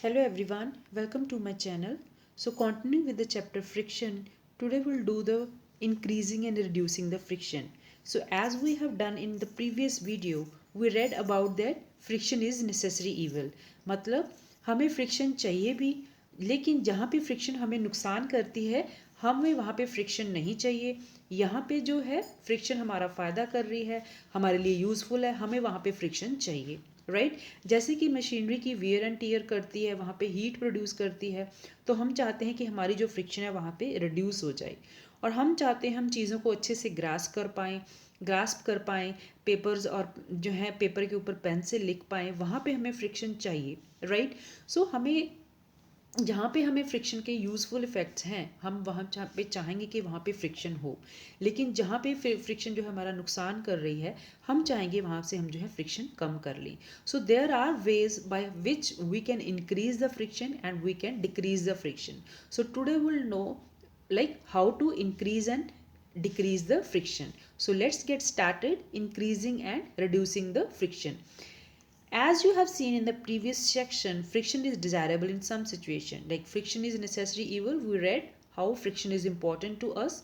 Hello everyone, welcome to my channel. So continuing with the chapter friction, today we'll do the increasing and reducing the friction. So as we have done in the previous video, we read about that friction is necessary evil. मतलब हमें friction चाहिए भी, लेकिन जहाँ पे friction हमें नुकसान करती है हमें वहाँ पे फ्रिक्शन नहीं चाहिए. यहाँ पे जो है फ्रिक्शन हमारा फ़ायदा कर रही है, हमारे लिए यूज़फुल है, हमें वहाँ पे फ्रिक्शन चाहिए. राइट जैसे कि मशीनरी की वियर एंड टीयर करती है, वहाँ पे हीट प्रोड्यूस करती है, तो हम चाहते हैं कि हमारी जो फ्रिक्शन है वहाँ पे रिड्यूस हो जाए. और हम चाहते हैं हम चीज़ों को अच्छे से ग्रास्प कर पाएँ, पेपर्स और जो है पेपर के ऊपर पेन से लिख पाएँ, वहाँ पे हमें फ्रिक्शन चाहिए. राइट सो हमें जहाँ पे हमें फ्रिक्शन के यूज़फुल इफ़ेक्ट्स हैं हम वहाँ जहाँ पे चाहेंगे कि वहाँ पे फ्रिक्शन हो, लेकिन जहाँ पे फ्रिक्शन जो है हमारा नुकसान कर रही है हम चाहेंगे वहाँ से हम जो है फ्रिक्शन कम कर लें. So there are ways by which we can increase the friction and we can decrease the friction. So today will know like how to increase and decrease the friction. So let's get started increasing and reducing the friction. As you have seen in the previous section, friction is desirable in some situation. Like friction is necessary evil. We read how friction is important to us.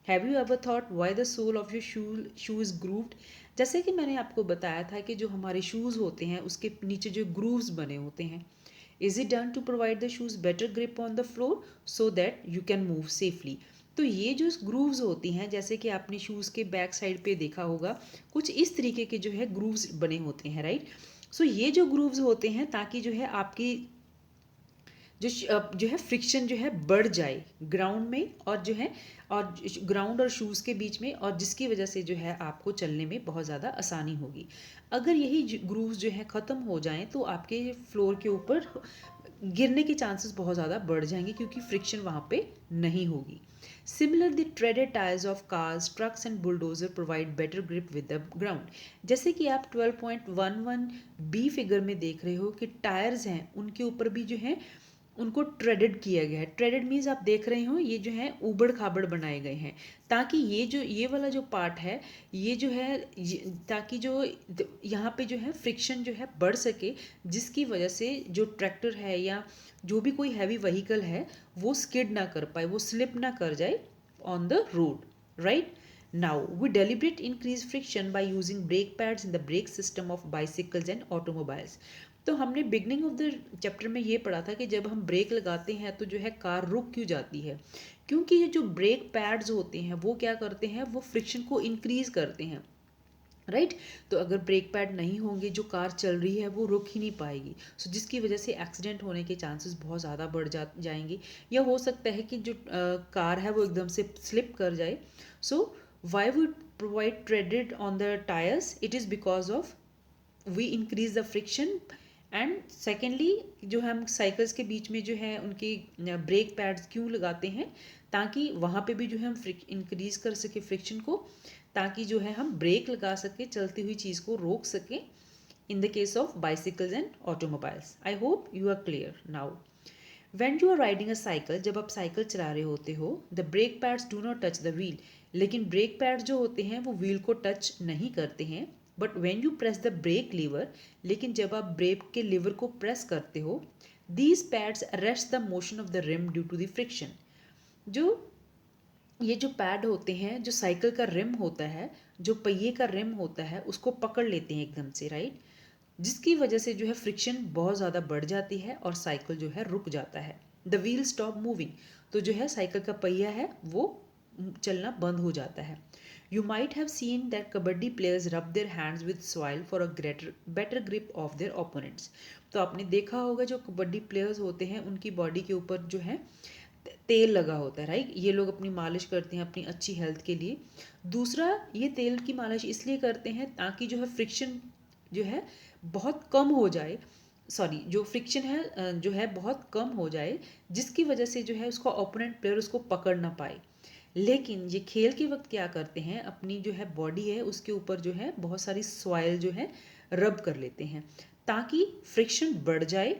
Have you ever thought why the sole of your shoe is grooved? जैसे कि मैंने आपको बताया था कि जो हमारे shoes होते हैं उसके नीचे जो grooves बने होते हैं, is it done to provide the shoes better grip on the floor so that you can move safely? तो ये जो ग्रूव्स होती हैं, जैसे कि आपने शूज़ के बैक साइड पे देखा होगा, कुछ इस तरीके के जो है ग्रूव्स बने होते हैं. राइट सो ये जो ग्रूव्स होते हैं ताकि जो है आपकी जो है फ्रिक्शन जो है बढ़ जाए ग्राउंड में और ग्राउंड और शूज़ के बीच में, और जिसकी वजह से जो है आपको चलने में बहुत ज़्यादा आसानी होगी. अगर यही ग्रूव्स जो है ख़त्म हो जाएं तो आपके फ्लोर के ऊपर गिरने के चांसेस बहुत ज़्यादा बढ़ जाएंगे क्योंकि फ्रिक्शन वहाँ पे नहीं होगी. Similar the traded tyres of cars, trucks and bulldozer provide better grip with the ground. जैसे कि आप 12.11 बी फिगर में देख रहे हो कि टायर्स हैं उनके ऊपर भी जो है उनको ट्रेडेड किया गया है. ट्रेडेड मीन्स आप देख रहे हो ये जो है ऊबड़ खाबड़ बनाए गए हैं ताकि ये वाला जो पार्ट है ये जो है ताकि जो यहाँ पे जो है फ्रिक्शन जो है बढ़ सके, जिसकी वजह से जो ट्रैक्टर है या जो भी कोई हैवी व्हीकल है वो स्किड ना कर पाए, वो स्लिप ना कर जाए on the road. Right now we deliberate increase friction by using brake pads in the brake system of bicycles and automobiles. तो हमने बिगनिंग ऑफ द चैप्टर में ये पढ़ा था कि जब हम ब्रेक लगाते हैं तो जो है कार रुक क्यों जाती है, क्योंकि ये जो ब्रेक पैड्स होते हैं वो क्या करते हैं, वो फ्रिक्शन को इंक्रीज करते हैं. राइट तो अगर ब्रेक पैड नहीं होंगे जो कार चल रही है वो रुक ही नहीं पाएगी. सो जिसकी वजह से एक्सीडेंट होने के चांसेस बहुत ज़्यादा बढ़ जाएंगे, या हो सकता है कि जो कार है वो एकदम से स्लिप कर जाए. So why would provide treaded on the tyres, it is because of we increase the friction. And secondly जो हम साइकिल्स के बीच में जो है उनके ब्रेक पैड्स क्यों लगाते हैं, ताकि वहाँ पे भी जो है हम इंक्रीज कर सके फ्रिक्शन को, ताकि जो है हम ब्रेक लगा सके, चलती हुई चीज़ को रोक सकें in the case of bicycles and automobiles. I hope you are clear now. When you are riding a cycle, जब आप साइकिल चला रहे होते हो, the brake pads do not touch the wheel. लेकिन ब्रेक पैड्स जो होते हैं वो व्हील को टच नहीं करते हैं. But when you press the brake lever, लेकिन जब आप ब्रेक के लीवर को प्रेस करते हो, these pads arrest the motion of the rim due to the friction. जो ये जो पैड होते हैं, जो साइकिल का रिम होता है, जो पहिए का रिम होता है, उसको पकड़ लेते हैं एकदम से. राइट जिसकी वजह से जो है फ्रिक्शन बहुत ज़्यादा बढ़ जाती है और साइकिल जो है रुक जाता है. द व्हील स्टॉप मूविंग, तो जो है साइकिल का पहिया है वो चलना बंद हो जाता है. You might have seen that kabaddi players rub their hands with soil for a greater better grip of their opponents. तो आपने देखा होगा जो कबड्डी प्लेयर्स होते हैं उनकी बॉडी के ऊपर जो है तेल लगा होता है. राइट ये लोग अपनी मालिश करते हैं अपनी अच्छी हेल्थ के लिए. दूसरा, ये तेल की मालिश इसलिए करते हैं ताकि जो है फ्रिक्शन जो है बहुत कम हो जाए, सॉरी जो फ्रिक्शन है जो है बहुत कम हो जाए, जिसकी वजह से जो है उसका ओपोनेंट प्लेयर उसको पकड़ ना पाए. लेकिन ये खेल के वक्त क्या करते हैं, अपनी जो है बॉडी है उसके ऊपर जो है बहुत सारी सॉइल जो है रब कर लेते हैं ताकि फ्रिक्शन बढ़ जाए,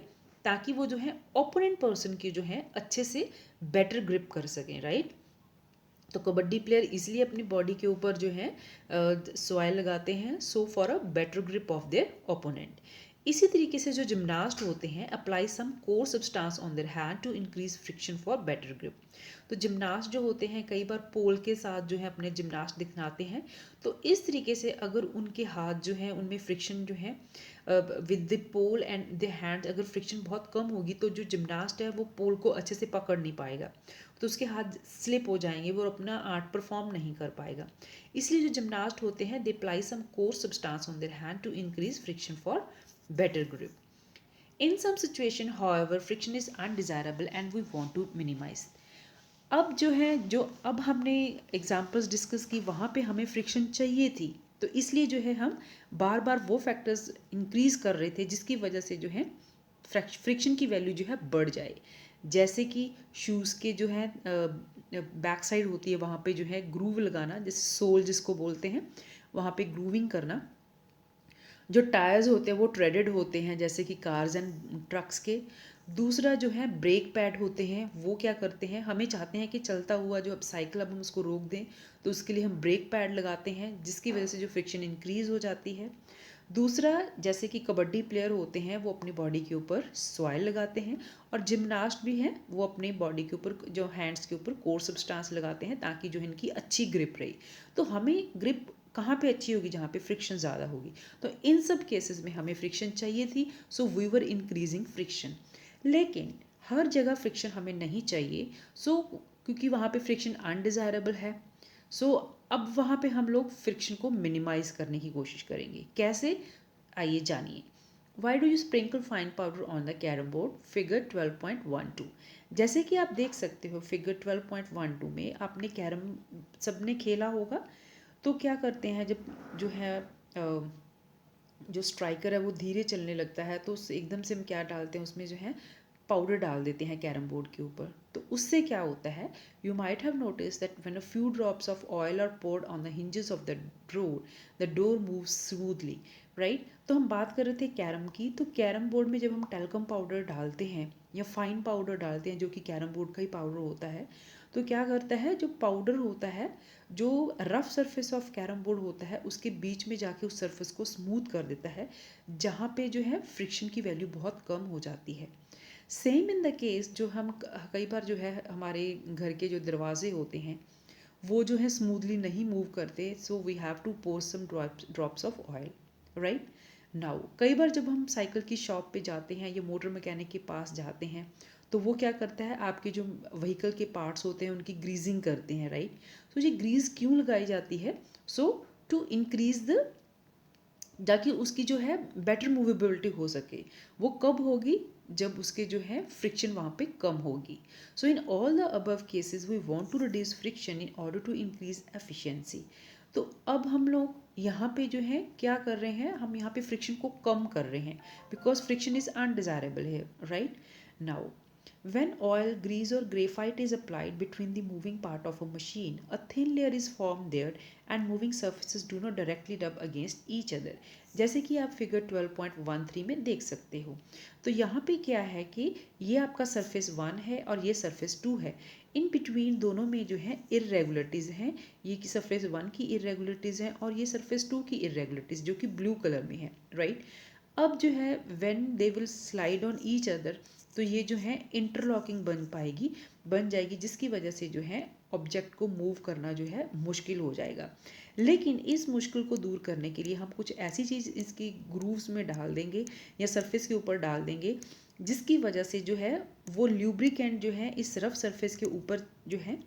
ताकि वो जो है ओपोनेंट पर्सन की जो है अच्छे से बेटर ग्रिप कर सकें. राइट तो कबड्डी प्लेयर इसलिए अपनी बॉडी के ऊपर जो है सॉइल लगाते हैं, so for a better grip of their opponent. इसी तरीके से जो जिम्नास्ट होते हैं apply some coarse substance on their hand to increase friction for better grip. तो जिम्नास्ट जो होते हैं कई बार पोल के साथ जो है अपने जिम्नास्ट दिखलाते हैं, तो इस तरीके से अगर उनके हाथ जो है उनमें फ्रिक्शन जो है with the pole and the hand, अगर फ्रिक्शन बहुत कम होगी तो जो जिम्नास्ट है वो पोल को अच्छे से पकड़ नहीं पाएगा, तो उसके हाथ स्लिप हो जाएंगे, वो अपना आर्ट परफॉर्म नहीं कर पाएगा। इसलिए जो जिम्नास्ट होते हैं they apply some coarse substance on their hand to increase friction for better grip. In some situation, however, friction is undesirable and we want to minimize. अब जो है जो अब हमने एग्जाम्पल्स डिस्कस की वहाँ पे हमें फ्रिक्शन चाहिए थी, तो इसलिए जो है हम बार बार वो फैक्टर्स इंक्रीज कर रहे थे जिसकी वजह से जो है फ्रिक्शन की वैल्यू जो है बढ़ जाए। जैसे कि शूज़ के जो है बैक साइड होती है वहाँ पे जो है ग्रूव लगाना, जैसे सोल जिसको बोलते हैं, वहाँ पे ग्रूविंग करना। जो टायर्स होते हैं वो ट्रेडेड होते हैं जैसे कि कार्स एंड ट्रक्स के। दूसरा जो है ब्रेक पैड होते हैं, वो क्या करते हैं, हमें चाहते हैं कि चलता हुआ जो अब साइकिल अब हम उसको रोक दें, तो उसके लिए हम ब्रेक पैड लगाते हैं जिसकी वजह से जो फ्रिक्शन इंक्रीज़ हो जाती है। दूसरा जैसे कि कबड्डी प्लेयर होते हैं वो अपनी बॉडी के ऊपर सॉइल लगाते हैं, और जिमनास्ट भी हैं वो अपनी बॉडी के ऊपर जो हैंड्स के ऊपर कोर सब्सटेंस लगाते हैं ताकि जो इनकी अच्छी ग्रिप रही। तो हमें ग्रिप कहाँ पे अच्छी होगी, जहाँ पे फ्रिक्शन ज़्यादा होगी। तो इन सब केसेस में हमें फ्रिक्शन चाहिए थी, so we were increasing friction. लेकिन हर जगह फ्रिक्शन हमें नहीं चाहिए, सो क्योंकि वहाँ पे फ्रिक्शन अनडिज़ायरेबल है, सो अब वहाँ पे हम लोग फ्रिक्शन को मिनिमाइज़ करने की कोशिश करेंगे। कैसे, आइए जानिए। Why do you sprinkle fine powder on the carrom board, figure 12.12। जैसे कि आप देख सकते हो फिगर 12.12 में आपने कैरम सबने खेला होगा, तो क्या करते हैं जब जो है जो स्ट्राइकर है वो धीरे चलने लगता है, तो एकदम से हम क्या डालते हैं उसमें जो है पाउडर डाल देते हैं कैरम बोर्ड के ऊपर। तो उससे क्या होता है, you might have notice that when a few drops of oil are poured on the hinges of the door moves smoothly, right. तो हम बात कर रहे थे कैरम की, तो कैरम बोर्ड में जब हम टेल्कम पाउडर डालते हैं या फाइन पाउडर डालते हैं जो कि कैरम बोर्ड का ही पाउडर होता है, तो क्या करता है, जो पाउडर होता है, जो rough surface of carrom board होता है उसके बीच में जाके उस सरफेस को स्मूथ कर देता है, जहाँ पे जो है फ्रिक्शन की वैल्यू बहुत कम हो जाती है। सेम इन द केस जो हम कई बार जो है हमारे घर के जो दरवाजे होते हैं वो जो है स्मूथली नहीं मूव करते, so we have to pour some drops of oil, right. Now कई बार जब हम साइकिल की शॉप पे जाते हैं या मोटर मैकेनिक के पास जाते हैं, तो वो क्या करता है, आपके जो व्हीकल के पार्ट्स होते हैं उनकी ग्रीजिंग करते हैं, राइट। सो ये ग्रीस क्यों लगाई जाती है, सो टू इंक्रीज द, ताकि उसकी जो है बेटर मूवेबिलिटी हो सके। वो कब होगी, जब उसके जो है फ्रिक्शन वहाँ पे कम होगी। So in all the above cases we want to reduce friction in order to increase efficiency. तो अब हम लोग यहाँ पे जो है क्या कर रहे हैं, हम यहाँ पे फ्रिक्शन को कम कर रहे हैं बिकॉज फ्रिक्शन इज अनडिजायरेबल है, right. Now when oil, grease or graphite is applied between the moving part of a machine, a thin layer is formed there and moving surfaces do not directly rub against each other। जैसे कि आप figure 12.13 में देख सकते हो। तो यहाँ पे क्या है कि ये आपका सरफेस 1 है और ये सरफेस 2 है। इन बिटवीन दोनों में जो है इरेगुलरिटीज़ हैं, ये की सरफेस 1 की इरेगुलरिटीज़ हैं और ये सरफेस 2 की इरेगुलरिटीज़ जो कि ब्लू कलर में है, राइट। अब जो है when they will slide on each other, तो ये जो है इंटरलॉकिंग बन जाएगी जिसकी वजह से जो है ऑब्जेक्ट को मूव करना जो है मुश्किल हो जाएगा। लेकिन इस मुश्किल को दूर करने के लिए हम कुछ ऐसी चीज़ इसकी ग्रूव्स में डाल देंगे या सरफेस के ऊपर डाल देंगे जिसकी वजह से जो है वो ल्यूब्रिकेंट जो है इस रफ सरफेस के ऊपर जो है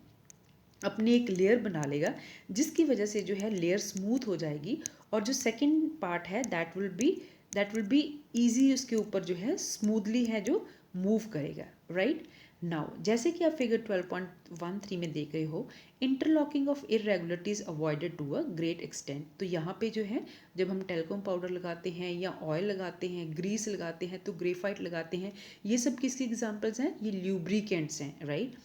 अपनी एक लेयर बना लेगा, जिसकी वजह से जो है लेयर स्मूथ हो जाएगी और जो सेकंड पार्ट है दैट विल बी ईजी, उसके ऊपर जो है स्मूथली है जो मूव करेगा, राइट। नाउ जैसे कि आप फिगर 12.13 में देख रहे हो, interlocking of irregularities avoided to a great extent. तो यहाँ पे जो है जब हम टेल्कोम पाउडर लगाते हैं या ऑयल लगाते हैं, ग्रीस लगाते हैं, तो ग्रेफाइट लगाते हैं, ये सब किसकी एग्जांपल्स हैं, ये ल्यूब्रिकेंट्स हैं, राइट।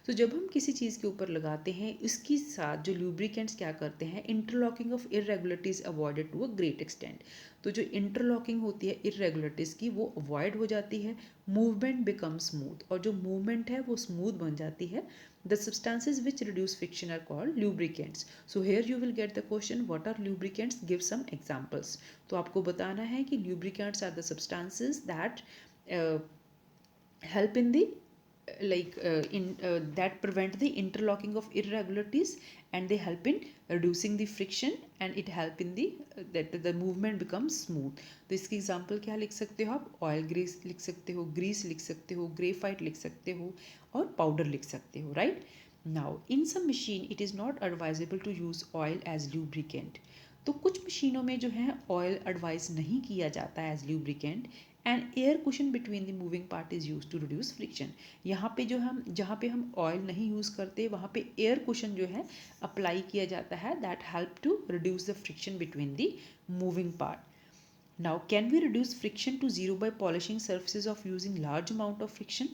तो जब हम किसी चीज़ के ऊपर लगाते हैं, इसके साथ जो लुब्रिकेंट्स क्या करते हैं, interlocking of irregularities avoided to a great extent. तो जो इंटरलॉकिंग होती है इरेगुलरिटीज की वो अवॉइड हो जाती है, मूवमेंट बिकम स्मूथ, और जो मूवमेंट है वो स्मूथ बन जाती है। The substances which reduce friction are called lubricants. So here you will get the question, what are lubricants? Give some examples. तो आपको बताना है कि lubricants are the substances that uh, help in the that prevent the interlocking of irregularities, and they help in reducing the friction, and it help in the that the movement becomes smooth. तो इसकी example क्या लिख सकते हो आप? Oil Greece लिख सकते हो, ग्रीस लिख सकते हो, ग्रेफाइट लिख सकते हो, और पाउडर लिख सकते हो, right. Now in some machine it is not advisable to use oil as lubricant. तो कुछ मशीनों में जो है ऑयल एडवाइस नहीं किया जाता है as lubricant, and air cushion between the moving part is use to reduce friction. यहाँ पे जो हम जहाँ पे हम ऑयल नहीं यूज़ करते वहाँ पे एयर कुशन जो है अप्लाई किया जाता है, that help to reduce the friction between the moving part. Now can we reduce friction to zero by polishing surfaces of using large amount of friction.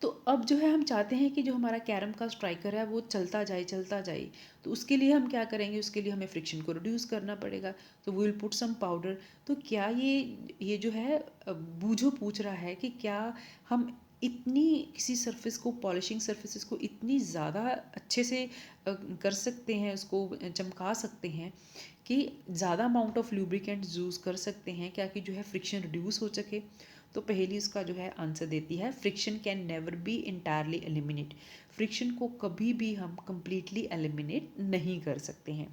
तो अब जो है हम चाहते हैं कि जो हमारा कैरम का स्ट्राइकर है वो चलता जाए, तो उसके लिए हम क्या करेंगे, उसके लिए हमें फ्रिक्शन को रिड्यूस करना पड़ेगा। तो we will put some powder. तो क्या ये जो है बूझो पूछ रहा है कि क्या हम इतनी किसी सरफेस को, पॉलिशिंग सरफेसेस को इतनी ज़्यादा अच्छे से कर सकते हैं, उसको चमका सकते हैं कि ज़्यादा अमाउंट ऑफ लुब्रिकेंट यूज़ कर सकते हैं क्या कि जो है फ्रिक्शन रिड्यूस हो सके। तो पहली उसका जो है आंसर देती है, friction can never be entirely eliminate. Friction को कभी भी हम कंप्लीटली एलिमिनेट नहीं कर सकते हैं।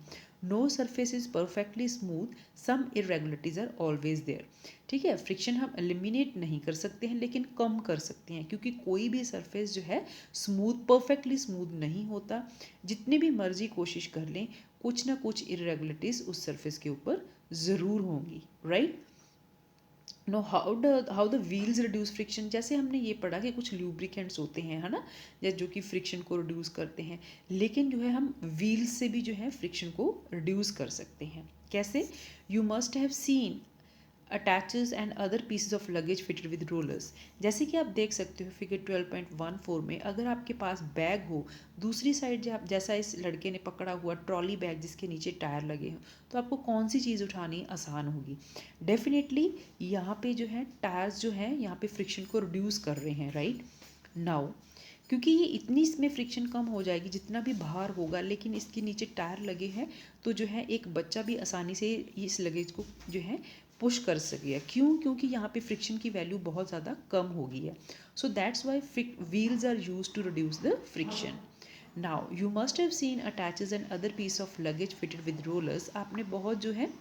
No surface is perfectly smooth, some irregularities are always there. ठीक है, फ्रिक्शन हम एलिमिनेट नहीं कर सकते हैं लेकिन कम कर सकते हैं, क्योंकि कोई भी सरफेस जो है स्मूथ, परफेक्टली स्मूथ नहीं होता। जितनी भी मर्जी कोशिश कर लें, कुछ ना कुछ इरेगुलरिटीज उस सरफेस के ऊपर ज़रूर होंगी, right. Know how the wheels reduce friction. जैसे हमने ये पढ़ा कि कुछ ल्यूब्रिकेंट्स होते हैं, है ना, जैसे जो कि फ्रिक्शन को रिड्यूस करते हैं, लेकिन जो है हम व्हील्स से भी जो है फ्रिक्शन को रिड्यूस कर सकते हैं। कैसे? You must have seen attaches and other pieces of luggage fitted with rollers. जैसे कि आप देख सकते हो फिगर 12.14 में, अगर आपके पास बैग हो, दूसरी साइड जैसा इस लड़के ने पकड़ा हुआ ट्रॉली बैग जिसके नीचे टायर लगे हों, तो आपको कौन सी चीज़ उठानी आसान होगी? डेफिनेटली यहाँ पे जो है टायर्स जो हैं यहाँ पे फ्रिक्शन को रिड्यूस कर रहे हैं, राइट। नाउ क्योंकि ये इतनी इसमें फ्रिक्शन कम हो जाएगी जितना भी भार होगा, लेकिन इसके नीचे टायर लगे हैं, तो जो है एक बच्चा भी आसानी से इस लगेज को जो है पुश कर सकेगा। क्यों? क्योंकि यहाँ पे फ्रिक्शन की वैल्यू बहुत ज़्यादा कम हो गई है। So that's why wheels are use to reduce the friction. Now you must have seen attaches and other piece of luggage fitted with rollers. आपने बहुत जो है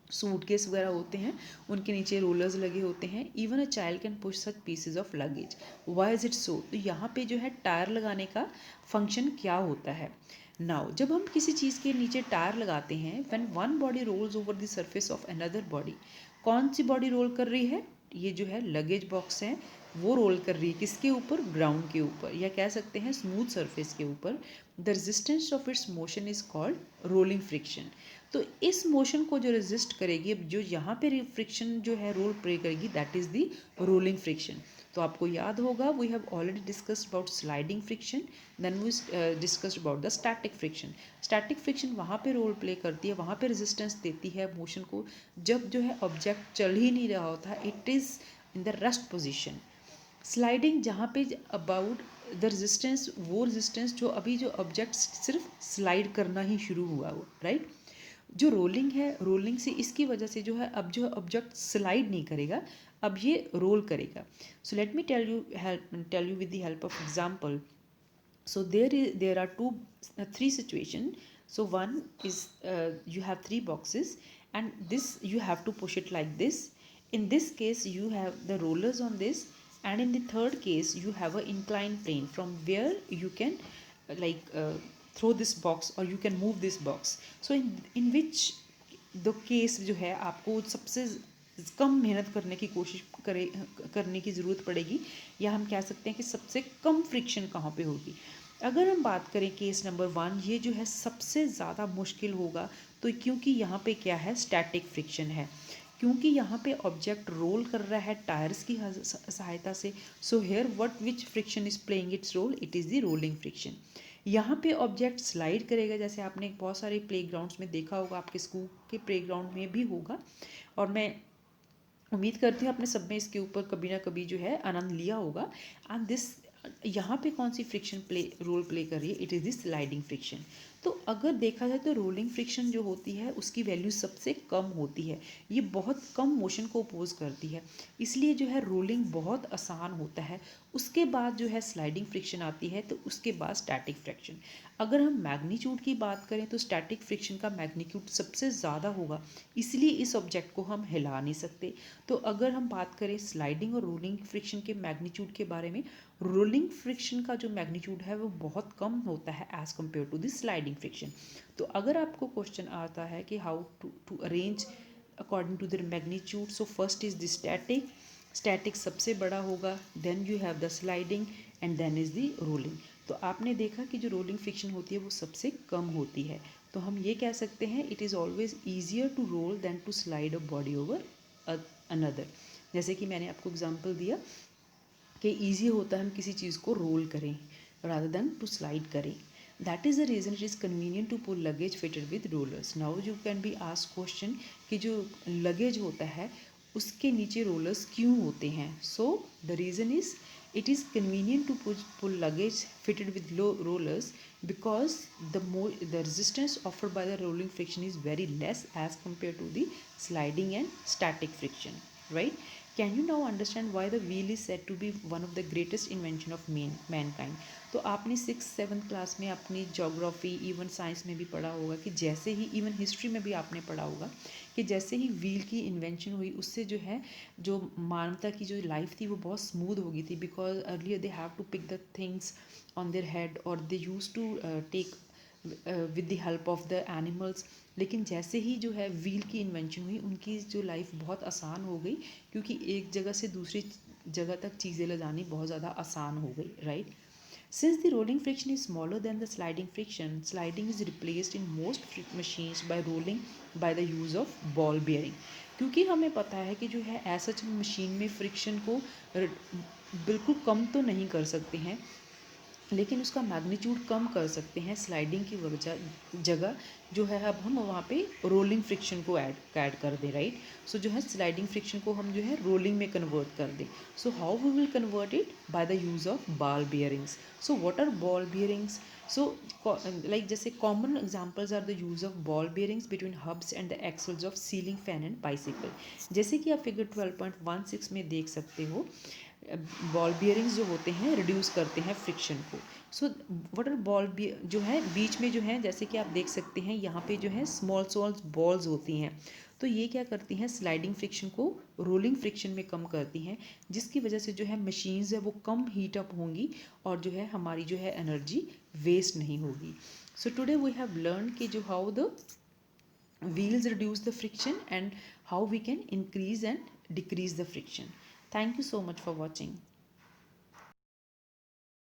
सूटकेस वगैरह होते हैं, उनके नीचे रोलर्स लगे होते हैं। Even a child can push such pieces of luggage. Why is it so? तो यहाँ पे जो है टायर लगाने का फंक्शन क्या होता है? नाउ जब हम किसी चीज़ के नीचे टायर लगाते हैं, when one body rolls over the surface of another body, कौन सी बॉडी रोल कर रही है? ये जो है लगेज बॉक्स है वो रोल कर रही है किसके ऊपर? ग्राउंड के ऊपर, या कह सकते हैं स्मूथ सरफेस के ऊपर। The resistance of its motion is called rolling friction. तो इस मोशन को जो रेजिस्ट करेगी, अब जो यहाँ पे फ्रिक्शन जो है रोल प्ले करेगी, that is the rolling friction. तो आपको याद होगा we have already discussed about sliding friction, then we discussed about the static friction. Static friction वहाँ पे रोल प्ले करती है, वहाँ पे रेजिस्टेंस देती है मोशन को, जब जो है ऑब्जेक्ट चल ही नहीं रहा होता, it is in the rest position. Sliding जहाँ पे अबाउट द रेजिस्टेंस, वो रेजिस्टेंस जो अभी जो ऑब्जेक्ट सिर्फ स्लाइड करना ही शुरू हुआ हो, राइट। जो रोलिंग है, रोलिंग से इसकी वजह से जो है अब जो ऑब्जेक्ट स्लाइड नहीं करेगा, अब ये रोल करेगा। So let me tell you with the help of example. So there are three situation. So one is you have three boxes, and this you have to push it like this. In this case you have the rollers on this, and in the third case you have a inclined plane from where you can throw this box, or you can move this box. So in which the case जो है आपको सबसे कम मेहनत करने की कोशिश करने की ज़रूरत पड़ेगी, या हम कह सकते हैं कि सबसे कम फ्रिक्शन कहाँ पे होगी। अगर हम बात करें केस नंबर 1, ये जो है सबसे ज़्यादा मुश्किल होगा, तो क्योंकि यहाँ पे क्या है, स्टैटिक फ्रिक्शन है। क्योंकि यहाँ पे ऑब्जेक्ट रोल कर रहा है टायर्स की सहायता से। So here what which friction is playing its role, it is the rolling friction. यहाँ पे ऑब्जेक्ट स्लाइड करेगा, जैसे आपने बहुत सारे प्लेग्राउंड्स में देखा होगा, आपके स्कूल के प्लेग्राउंड में भी होगा, और मैं उम्मीद करती हूँ आपने सब में इसके ऊपर कभी ना कभी जो है आनंद लिया होगा। एंड दिस, यहाँ पे कौन सी फ्रिक्शन रोल प्ले कर रही है, it is this sliding friction. तो अगर देखा जाए तो रोलिंग फ्रिक्शन जो होती है उसकी वैल्यू सबसे कम होती है, ये बहुत कम मोशन को अपोज करती है, इसलिए जो है रोलिंग बहुत आसान होता है। उसके बाद जो है स्लाइडिंग फ्रिक्शन आती है, तो उसके बाद स्टैटिक फ्रिक्शन। अगर हम मैग्नीट्यूड की बात करें तो स्टैटिक फ्रिक्शन का मैग्नीट्यूड सबसे ज़्यादा होगा, इसलिए इस ऑब्जेक्ट को हम हिला नहीं सकते। तो अगर हम बात करें स्लाइडिंग और रोलिंग फ्रिक्शन के मैग्नीट्यूड के बारे में, रोलिंग फ्रिक्शन का जो मैग्नीट्यूड है वो बहुत कम होता है as compare to this sliding friction. तो अगर आपको क्वेश्चन आता है कि how to arrange according to the magnitude, so first is the static, static सबसे बड़ा होगा, then you have the sliding and then is the rolling. तो आपने देखा कि जो रोलिंग फ्रिक्शन होती है वो सबसे कम होती है। तो हम ये कह सकते हैं it is always easier to roll than to slide a body over another. जैसे कि मैंने आपको एग्जांपल दिया कि ईजी होता है हम किसी चीज़ को रोल करें रादर दैन टू स्लाइड करें। That is the reason it is convenient to pull luggage fitted with rollers. Now you can be ask question कि जो लगेज होता है उसके नीचे रोलर्स क्यों होते हैं। So the reason is it is convenient to pull luggage fitted with low rollers because the resistance offered by the rolling friction is very less as compared to the sliding and static friction, right? Can you now understand why the wheel is said to be one of the greatest invention of mankind? तो आपने 6th-7th class में अपनी geography even science में भी पढ़ा होगा कि जैसे ही, इवन हिस्ट्री में भी आपने पढ़ा होगा कि जैसे ही व्हील की इन्वेंशन हुई उससे जो है जो मानवता की जो लाइफ थी वो बहुत स्मूथ हो गई थी, because earlier they have to pick the things on their head और they use to take with the help of the animals. लेकिन जैसे ही जो है व्हील की इन्वेंशन हुई उनकी जो लाइफ बहुत आसान हो गई, क्योंकि एक जगह से दूसरी जगह तक चीज़ें ले जानी बहुत ज़्यादा आसान हो गई, right? Since the rolling friction is smaller than the sliding friction, sliding is replaced in most machines by rolling by the use of ball bearing। क्योंकि हमें पता है कि जो है ऐसा मशीन में फ्रिक्शन को बिल्कुल कम तो नहीं कर सकते हैं, लेकिन उसका मैग्नीट्यूड कम कर सकते हैं स्लाइडिंग की जगह जो है अब हम वहाँ पे रोलिंग फ्रिक्शन को ऐड कर दें, राइट? सो जो है स्लाइडिंग फ्रिक्शन को हम जो है रोलिंग में कन्वर्ट कर दें। So how we will convert it? By the use of ball bearings. So what are ball bearings? So like जैसे common examples are the use of ball bearings between hubs and the axles of ceiling fan and bicycle. जैसे कि आप figure 12.16 में देख सकते हो, ball bearings जो होते हैं रिड्यूस करते हैं फ्रिक्शन को। सो व्हाट आर बॉल जो है बीच में जो है, जैसे कि आप देख सकते हैं यहाँ पे जो है स्मॉल बॉल्स होती हैं, तो ये क्या करती हैं स्लाइडिंग फ्रिक्शन को रोलिंग फ्रिक्शन में कम करती हैं, जिसकी वजह से जो है मशीन्स है वो कम हीट अप होंगी और जो है हमारी जो है एनर्जी वेस्ट नहीं होगी। So today we have learn कि जो how the wheels reduce the friction and how we can increase and decrease the friction. Thank you so much for watching.